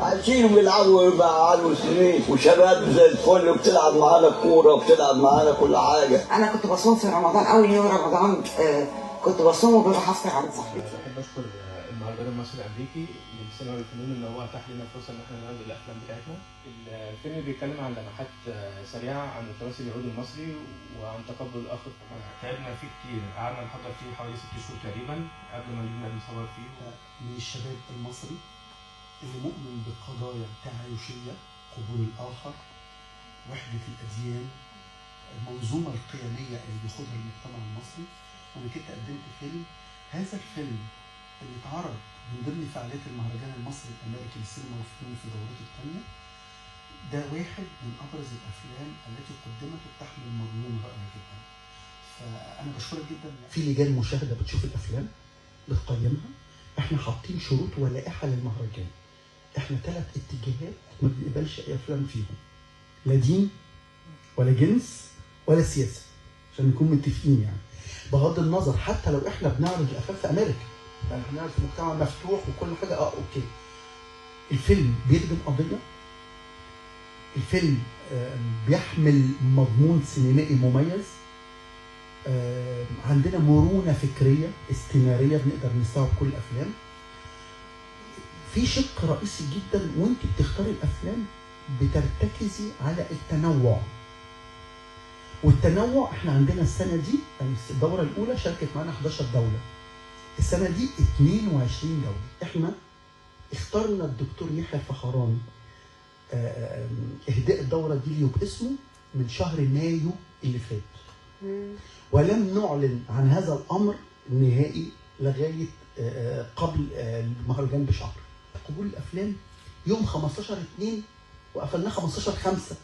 عايشين وبيلعبوا بقى سنين وشباب زي الفل وبتلعب معانا كوره وبتلعب معانا كل حاجه. انا كنت بصوم في رمضان، اول يوم رمضان كنت بصوم وبروح افطر عند صاحبتي. بحب اشكر المهرجان المصري الامريكي للسينما والفنون ان هو اتاح لنا الفرصه ان احنا نعرض الافلام بتاعتنا. الفيلم بيتكلم عن لمحات سريعه عن التراث اليهودي المصري وعن تقبل الاخر. تعبنا فيه كتير، قعدنا نحضر فيه حوالي 6 شهور تقريبا قبل ما نبدا نصور فيه. من الشباب المصري اللي مؤمن بقضايا تعايشيه، قبول الاخر، وحده الاديان، المنظومه القيميه اللي بياخدها المجتمع المصري. وانا كنت قدمت فيلم، هذا الفيلم اللي اتعرض من ضمن فعاليات المهرجان المصري الامريكي للسينما والفنون في دورته الثانيه، ده واحد من ابرز الافلام التي قدمت وبتحمل مضمون رائع جدا. فانا بشكرك جدا. في لجان مشاهده بتشوف الافلام بتقيمها، احنا حاطين شروط ولائحه للمهرجان. احنا 3 اتجاهات ما بنقبلش اي افلام فيهم، لا دين ولا جنس ولا سياسه، عشان نكون متفقين يعني. بغض النظر حتى لو احنا بنعرض الافلام في امريكا، يعني احنا بنعرض في مجتمع مفتوح وكل حاجه اوكي. الفيلم بيخدم قضيه، الفيلم بيحمل مضمون سينمائي مميز، عندنا مرونه فكريه استمراريه بنقدر نستوعب كل الافلام. في شق رئيسي جدا وانت بتختاري الافلام بترتكزي على التنوع. والتنوع احنا عندنا السنه دي، يعني الدوره الاولى شاركت معانا 11 دوله. السنه دي 22 دوله. احنا اخترنا الدكتور يحيى الفخراني اهداء الدوره دي ليه باسمه من شهر مايو اللي فات. ولم نعلن عن هذا الامر النهائي لغايه قبل المهرجان بشهر. قبول الافلام يوم 15/2 وقفلناه 15/5.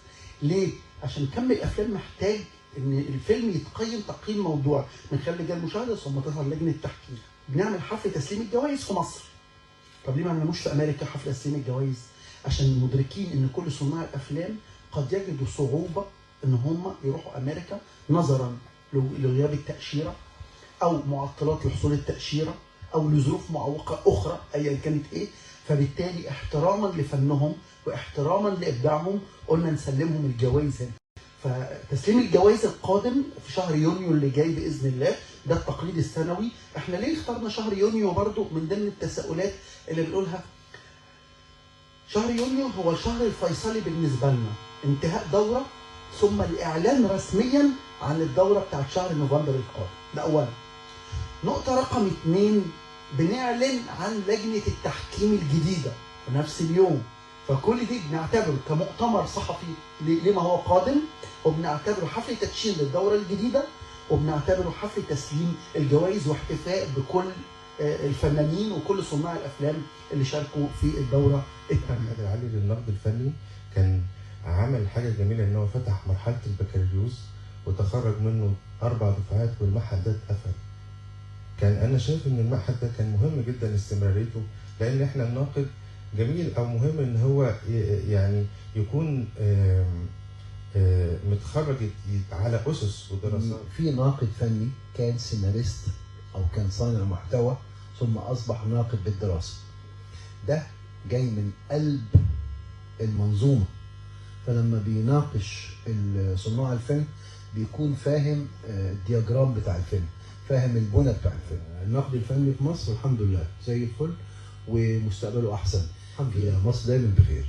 ليه؟ عشان كم الافلام محتاج ان الفيلم يتقيم تقييم موضوعي من خلال لجان المشاهده ثم تظهر لجنه تحكيم. بنعمل حفل تسليم الجوائز في مصر. طب ليه ما عملناش في امريكا حفل تسليم الجوائز؟ عشان مدركين ان كل صناع الافلام قد يجدوا صعوبه ان هم يروحوا امريكا نظرا لغياب التاشيره او معطلات لحصول التاشيره او لظروف معوقه اخرى ايا كانت ايه. فبالتالي احتراما لفنهم واحتراما لابداعهم قلنا نسلمهم الجوائز هنا. فتسليم الجوائز القادم في شهر يونيو اللي جاي باذن الله، ده التقليد السنوي. احنا ليه اخترنا شهر يونيو؟ برضو من ضمن التساؤلات اللي بنقولها، شهر يونيو هو الشهر الفيصلي بالنسبه لنا، انتهاء دوره ثم الاعلان رسميا عن الدوره بتاعت شهر نوفمبر القادم. ده اولا. نقطه رقم 2، بنعلن عن لجنه التحكيم الجديده في نفس اليوم. فكل دي بنعتبره كمؤتمر صحفي لما هو قادم، وبنعتبره حفل تدشين للدوره الجديده، وبنعتبره حفل تسليم الجوائز واحتفاء بكل الفنانين وكل صناع الافلام اللي شاركوا في الدوره الثانيه. محمد علي للنقد الفني كان عمل حاجه جميله ان هو فتح مرحله البكالوريوس وتخرج منه 4 دفعات والمعهد ده اتقفل. كان انا شايف ان المعهد ده كان مهم جدا استمراريته، لان احنا الناقد جميل او مهم ان هو يعني يكون متخرج على اسس ودراسات. في ناقد فني كان سيناريست او كان صانع محتوى ثم اصبح ناقد بالدراسه. ده جاي من قلب المنظومه. فلما بيناقش صناع الفيلم بيكون فاهم الدياجرام بتاع الفيلم، فاهم البنى بتاع الفيلم. النقد الفني في مصر الحمد لله زي الفل ومستقبله احسن. الحمد لله مصر دايما بخير.